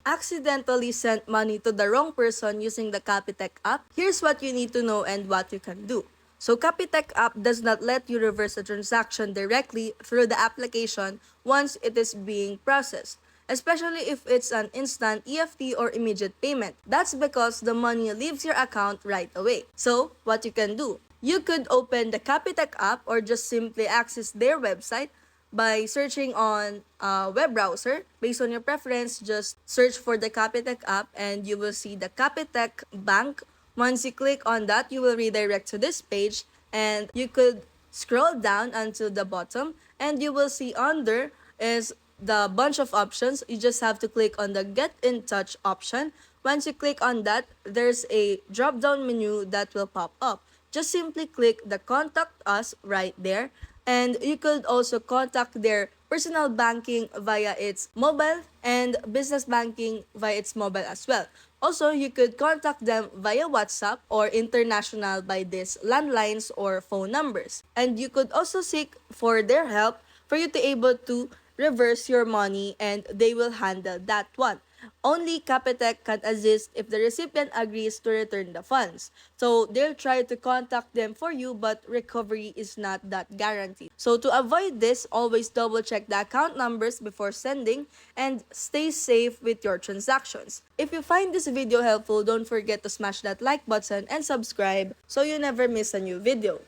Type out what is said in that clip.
accidentally sent money to the wrong person using the Capitec app, here's what you need to know and what you can do. So Capitec app does not let you reverse a transaction directly through the application once it is being processed, especially if it's an instant EFT or immediate payment. That's because the money leaves your account right away. So what you can do, you could open the Capitec app or just simply access their website by searching on a web browser. Based on your preference, just search for the Capitec app and you will see the Capitec Bank. Once you click on that, you will redirect to this page and you could scroll down until the bottom and you will see under is the bunch of options. You just have to click on the Get in Touch option. Once you click on that, there's a drop down menu that will pop up. Just simply click the Contact Us right there, and you could also contact their personal banking via its mobile and business banking via its mobile as well. Also, you could contact them via WhatsApp or international by these landlines or phone numbers. And you could also seek for their help for you to able to reverse your money and they will handle that one. Only Capitec can assist if the recipient agrees to return the funds. So they'll try to contact them for you, but recovery is not that guaranteed. So to avoid this, always double check the account numbers before sending and stay safe with your transactions. If you find this video helpful, don't forget to smash that like button and subscribe so you never miss a new video.